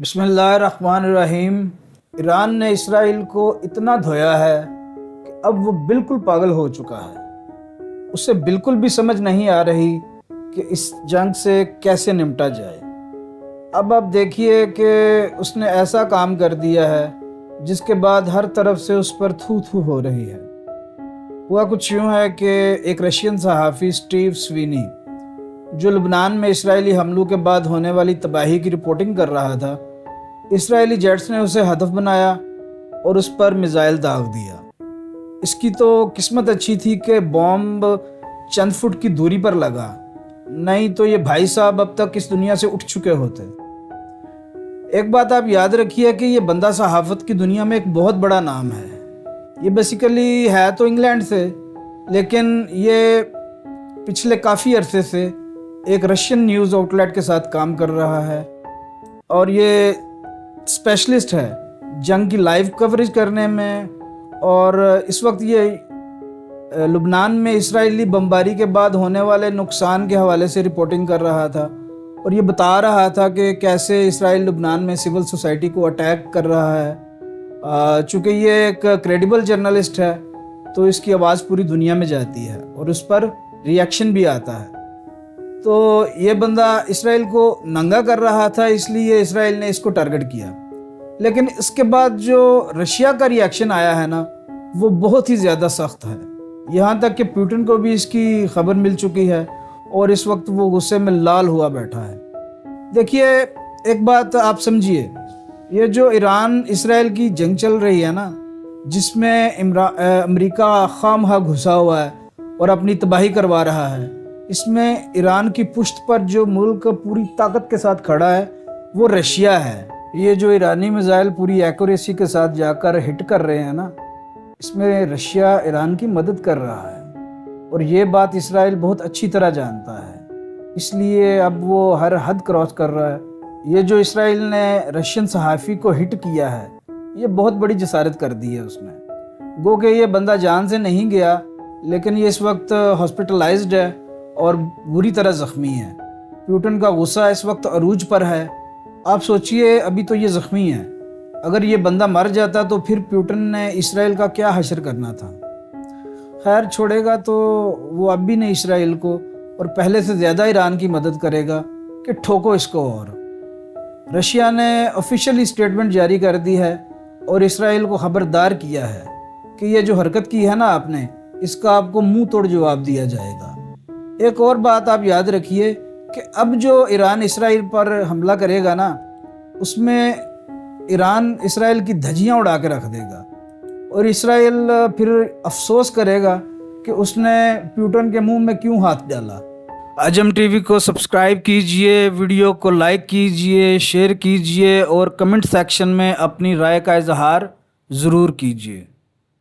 بسم اللہ الرحمن الرحیم۔ ایران نے اسرائیل کو اتنا دھویا ہے کہ اب وہ بالکل پاگل ہو چکا ہے۔ اسے بالکل بھی سمجھ نہیں آ رہی کہ اس جنگ سے کیسے نمٹا جائے۔ اب آپ دیکھیے کہ اس نے ایسا کام کر دیا ہے جس کے بعد ہر طرف سے اس پر تھو تھو ہو رہی ہے۔ ہوا کچھ یوں ہے کہ ایک رشین صحافی سٹیو سوینی جو لبنان میں اسرائیلی حملوں کے بعد ہونے والی تباہی کی رپورٹنگ کر رہا تھا، اسرائیلی جیٹس نے اسے ہدف بنایا اور اس پر میزائل داغ دیا۔ اس کی تو قسمت اچھی تھی کہ بومب چند فٹ کی دوری پر لگا، نہیں تو یہ بھائی صاحب اب تک اس دنیا سے اٹھ چکے ہوتے۔ ایک بات آپ یاد رکھیے کہ یہ بندہ صحافت کی دنیا میں ایک بہت بڑا نام ہے۔ یہ بیسیکلی ہے تو انگلینڈ سے، لیکن یہ پچھلے کافی عرصے سے ایک رشین نیوز آؤٹ لیٹ کے ساتھ کام کر رہا ہے، اور یہ اسپیشلسٹ ہے جنگ کی لائیو کوریج کرنے میں۔ اور اس وقت یہ لبنان میں اسرائیلی بمباری کے بعد ہونے والے نقصان کے حوالے سے رپورٹنگ کر رہا تھا، اور یہ بتا رہا تھا کہ کیسے اسرائیل لبنان میں سول سوسائٹی کو اٹیک کر رہا ہے۔ چونکہ یہ ایک کریڈیبل جرنلسٹ ہے تو اس کی آواز پوری دنیا میں جاتی ہے اور اس پر ریئیکشن بھی آتا ہے۔ تو یہ بندہ اسرائیل کو ننگا کر رہا تھا، اس لیے اسرائیل نے اس کو ٹارگٹ کیا۔ لیکن اس کے بعد جو رشیا کا ریئیکشن آیا ہے نا، وہ بہت ہی زیادہ سخت ہے، یہاں تک کہ پیوٹن کو بھی اس کی خبر مل چکی ہے اور اس وقت وہ غصے میں لال ہوا بیٹھا ہے۔ دیکھیے، ایک بات آپ سمجھیے، یہ جو ایران اسرائیل کی جنگ چل رہی ہے نا، جس میں امریکہ خام خواہ گھسا ہوا ہے اور اپنی تباہی کروا رہا ہے، اس میں ایران کی پشت پر جو ملک پوری طاقت کے ساتھ کھڑا ہے وہ رشیا ہے۔ یہ جو ایرانی میزائل پوری ایکوریسی کے ساتھ جا کر ہٹ کر رہے ہیں نا، اس میں رشیا ایران کی مدد کر رہا ہے، اور یہ بات اسرائیل بہت اچھی طرح جانتا ہے، اس لیے اب وہ ہر حد کراس کر رہا ہے۔ یہ جو اسرائیل نے رشین صحافی کو ہٹ کیا ہے، یہ بہت بڑی جسارت کر دی ہے اس نے۔ گو کہ یہ بندہ جان سے نہیں گیا، لیکن یہ اس وقت ہاسپٹلائزڈ ہے اور بری طرح زخمی ہے۔ پیوٹن کا غصہ اس وقت عروج پر ہے۔ آپ سوچئے، ابھی تو یہ زخمی ہے، اگر یہ بندہ مر جاتا تو پھر پیوٹن نے اسرائیل کا کیا حشر کرنا تھا۔ خیر، چھوڑے گا تو وہ اب بھی نہیں اسرائیل کو، اور پہلے سے زیادہ ایران کی مدد کرے گا کہ ٹھوکو اس کو۔ اور رشیا نے آفیشیلی اسٹیٹمنٹ جاری کر دی ہے اور اسرائیل کو خبردار کیا ہے کہ یہ جو حرکت کی ہے نا آپ نے، اس کا آپ کو منہ توڑ جواب دیا جائے گا۔ ایک اور بات آپ یاد رکھیے کہ اب جو ایران اسرائیل پر حملہ کرے گا نا، اس میں ایران اسرائیل کی دھجیاں اڑا کے رکھ دے گا، اور اسرائیل پھر افسوس کرے گا کہ اس نے پیوٹن کے منہ میں کیوں ہاتھ ڈالا۔ عجم ٹی وی کو سبسکرائب کیجئے، ویڈیو کو لائک کیجئے، شیئر کیجئے، اور کمنٹ سیکشن میں اپنی رائے کا اظہار ضرور کیجئے۔